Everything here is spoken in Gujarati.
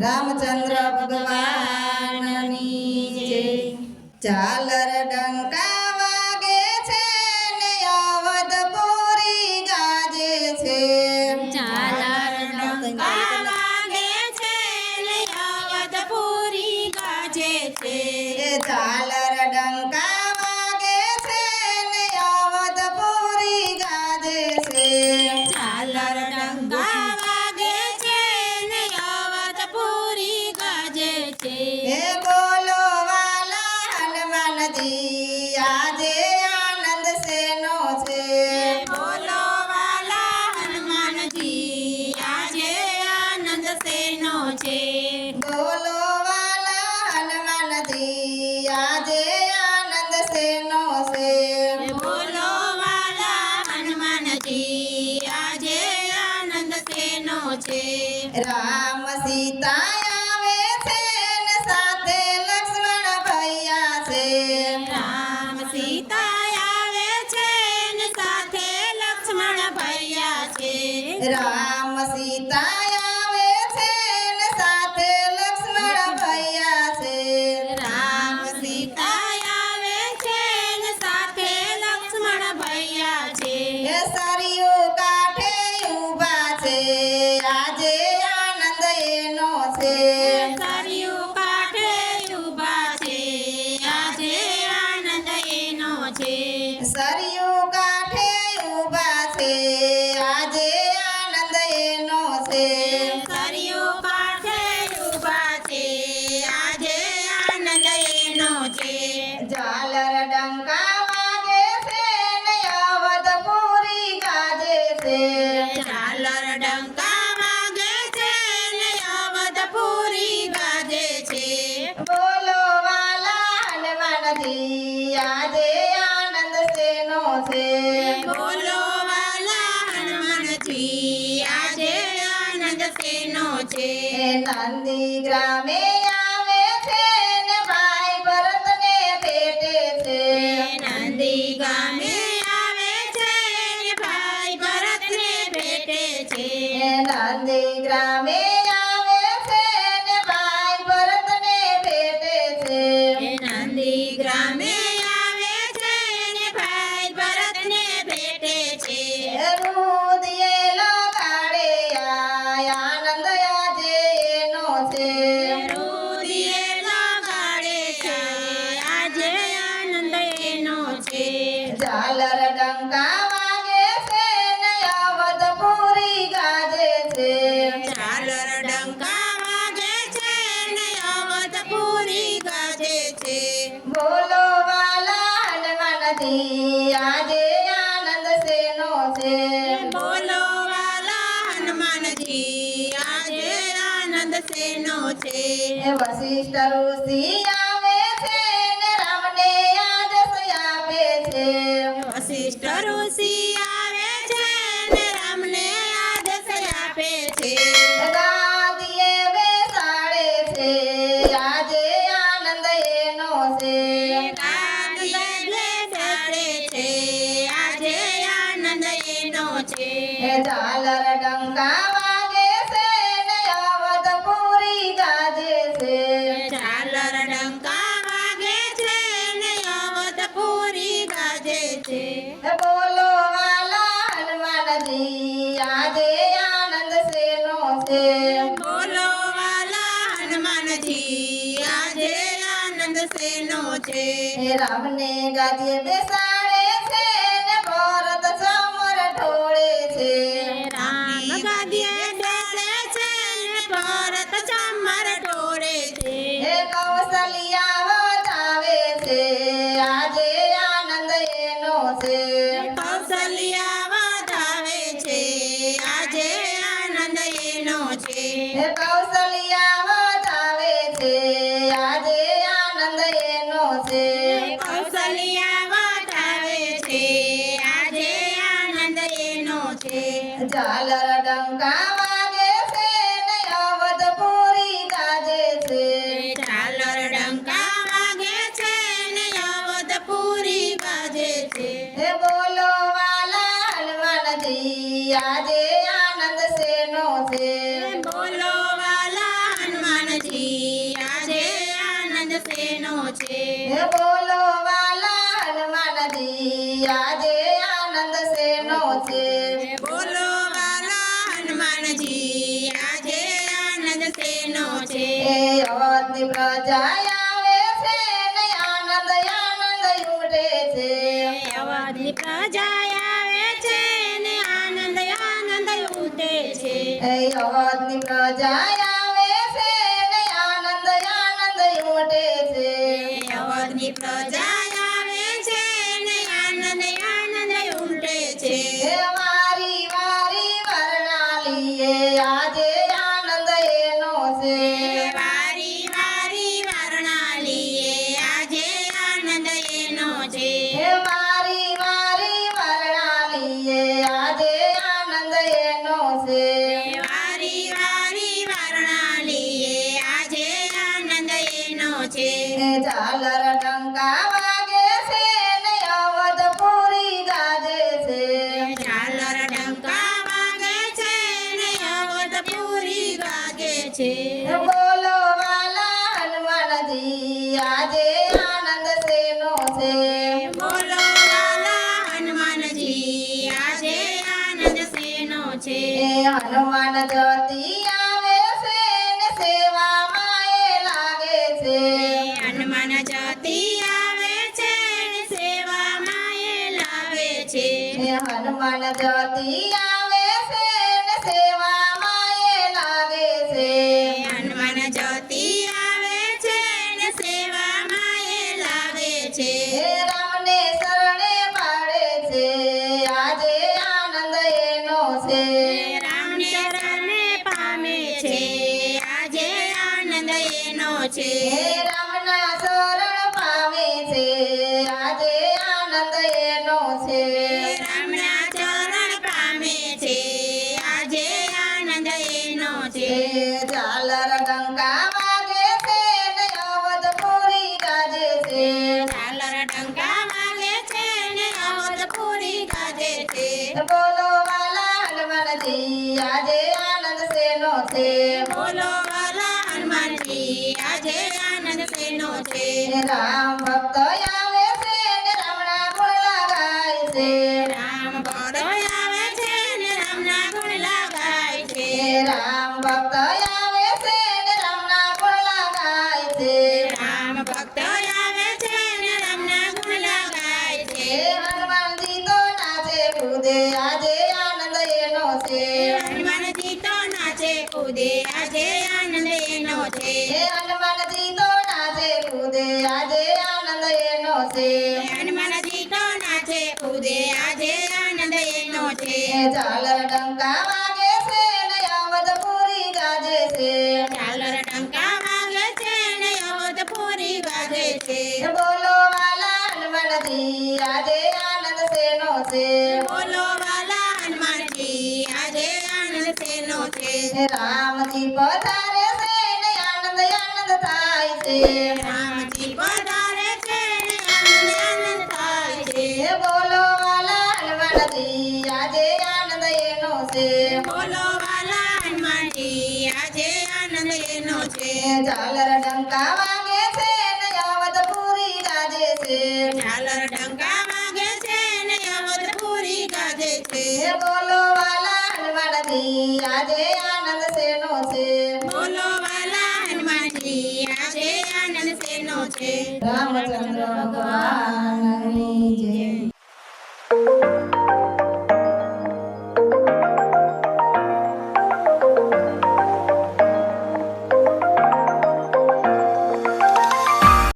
રામચંદ્ર ભગવાનની જય। ઝાલર ડંકા વાગે છે ને અવધપુરી ગાજે છે। ઝાલર ડંકા વાગે છે ને અવધપુરી ગાજે છે। ઝાલર ડંકા વાગે છે ને અવધપુરી ગાજે છે। ઝાલર ડંકા વાગે છે ને અવધપુરી ગાજે છે। બોલો વાલા હનુમાનજી આજે આનંદ શેનો છે। બોલો વાલા હનુમાનજી આજે આનંદ શેનો છે। બોલો વાલા હનુમાનજી આજે આનંદ શેનો છે। બોલો વાલા હનુમાનજી આજે આનંદ શેનો છે। રામ સીતા આવે છે ને સાથે લક્ષ્મણ ભૈયા છે। રામ સીતા આવે છે ને સાથે લક્ષ્મણ ભૈયા છે। રામ સીતા આવે છે ને સાથે લક્ષ્મણ ભૈયા છે। રામ સીતા આવે છે ને સાથે લક્ષ્મણ ભૈયા છે। સરયુ કાંઠે ઊભા છે આજે આનંદ એનો છે। સરયુ કાંઠે ઊભા છે આજે આનંદ એનો છે। સરયુ કાંઠે ઊભા છે આજે આનંદ એનો છે। સરયુ કાંઠે ઊભા છે આજે આનંદ એનો છે। ઝાલર ડંકા વાગે છે ને અવધપુરી ગાજે છે। ઝાલર ડંકા વાગે છે ને અવધપુરી ગાજે છે। બોલો વાલા હનુમાનજી આજે આનંદ શેનો છે। બોલો વાલા હનુમાનજી આજે આનંદ શેનો છે। નંદી ગ્રામે આવે છે ને ભાઈ ભરતને ભેટે છે। નંદી ગામે આવે છે ને ભાઈ ભરતને ભેટે છે। નંદી ગ્રામે આવે છે ને ભાઈ ભરતને ભેટે છે। નંદી ગ્રામે આવે છે ને ભાઈ ભરતને ભેટે છે। રુદિયેલો ગાડે આનંદ આજે એનો છે। રુદિયેલો ગાડે છે આજે આનંદ એનો છે। ઝાલર ડંકા વાગે છે ને અવધપુરી ગાજે છે। ઝાલર ડંકા વાગે છે ને અવધપુરી ગાજે છે। બોલો વાલા હનુમાનજી આજે આનંદ શેનો છે। બોલો વાલા હનુમાનજી આજે આનંદ શેનો છે। વશિષ્ઠ ઋષિ આવે છે ને રામને આદેશ આપે છે। વશિષ્ઠ ઋષિ આવે છે ને રામને આદેશ આપે છે। ગાદીએ બેસાડે છે આજે આનંદ એનો છે। ગાદીએ બેસાડે છે આજે આનંદ એનો છે। ઝાલર ડંકા વાગે છે ને અવધપુરી ગાજે છે। ઝાલર ડંકા વાગે છે ને અવધપુરી ગાજે છે। બોલો વાલા હનુમાનજી આજે આનંદ શેનો છે। બોલો વાલા હનુમાનજી આજે આનંદ શેનો છે। રામને ગાદીએ બેસાડે છે ને ભરત સમર ઢોળે છે। રામ ગાદીએ બેસે છે ને ભરત ચામર ઢોળે છે। કૌશલ્યા વધાવે છે આજે આનંદ એનો છે। કૌશલ્યા વધાવે છે આજે આનંદ એનો છે। કૌશલ્યા વધાવે છે આજે આનંદ એનો છે। કૌશલ્યા વધાવે છે આજે આનંદ એનો છે। ઝાલર ડંકા વાગે છે ને અવધપુરી ગાજે છે। ઝાલર ડંકા વાગે છે ને અવધપુરી ગાજે છે। બોલો વાલા હનુમાનજી આજે આનંદ શેનો છે। બોલો વાલા હનુમાન બોલો વાલા હનુમાનજી આજે આનંદ શેનો છે એ અવધની પ્રજા આવે છે ને આનંદ આનંદ ઉમટે છે અવધની પ્રજા આવે છે ને આનંદ આનંદ ઉઠે છે એ અવધની પ્રજા આવે છે ને આનંદ આનંદ ઉમટે છે અવધની પ્રજા આવે છે ને આનંદ આનંદ ઉમટે છે એ વારી વારી વર્ણાલીએ આજે આનંદ એનો છે વારી વારી વર્ણાલીએ આજે આનંદ એનો છે એ વારી વારી વર્ણાલીએ આજે આનંદ એનો છે વારી વારી વર્ણાલીએ આજે આનંદ એનો છે એ ઝાલર ડંકા વાગે છે ને અવધપુરી ગાજે છે ઝાલર ડંકા વાગે છે ને અવધપુરી ગાજે છે બોલો વાલા હનુમાનજી આજે આનંદ શેનો છે બોલો વાલા હનુમાનજી આજે આનંદ શેનો છે એ હનુમાન જ્યોતિ આવે છે ને સેવામાં એ લાગે છે હનુમાન જતી આવે છે ને સેવામાં એ લાવે છે એ હનુમાન જ્યોતિ આવે છે ને સેવામાં એ લાગે છે હનુમાન જતી આવે છે ને સેવામાં એ લાવે છે એ રામને શરણે પાડે છે આજે આનંદ એનો છે રામને શરણે પામે છે આજે આનંદ એનો છે એ રામના શરણ પામે છે આજે આનંદ એનો છે રામના ચરણ પામે છે આજે આનંદ એનો છે એ ઝાલર ડંકા વાગે છે ને અવધપુરી ગાજે છે ઝાલર ડંકા વાગે છે ને અવધપુરી ગાજે છે બોલો વાલા હનુમાનજી આજે આનંદ શેનો છે બોલો વાલા હનુમાનજી આજે આનંદ શેનો છે એ રામ ભક્ત આવે છે ને રામના ગુણ લગાય છે રામ ભક્તો આવે છે ને રામના ગુણ લગાય છે એ રામ ભક્ત આવે છે ને રામના ગુણ લગાય છે રામ ભક્તો આવે છે ને રામના ગુણ લગાય છે એ હનુમાનજી તો નાચે કૂદે આજે આનંદ એનો છે હનુમાનજી તો નાચે કૂદે આજે આનંદ એનો છે એ હનુમાનજી તો નાચે કૂદે આજે આનંદ એનો છે હનુમાનજી તો નાચે કૂદે આજે આનંદ એનો છે એ ઝાલર ડંકા વાગે છે ને અવધપુરી ગાજે છે ઝાલર ડંકા વાગે છે ને અવધપુરી ગાજે છે એ બોલો વાલા હનુમાનજી આજે આનંદ શેનો છે બોલો વાલા હનુમાનજી આજે આનંદ શેનો છે એ રામજી પધારે છે ને આનંદ આનંદ થાય છે રામજી પધારે છે ને આનંદ આનંદ થાય છે એ બોલો વાલા હનુમાનજી આજે આનંદ એનો છે બોલો વાલા હનુમાનજી આજે આનંદ એનો છે એ ઝાલર ડંકા વાગે છે ને અવધપુરી ગાજે છે ઝાલર ડંકા વાગે છે ને અવધપુરી ગાજે છે એ બોલો વાલા હનુમાનજી આજે આનંદ શેનો છે બોલો વાલા હનુમાનજી આજે આનંદ શેનો છે રામચંદ્ર ભગવાનની જય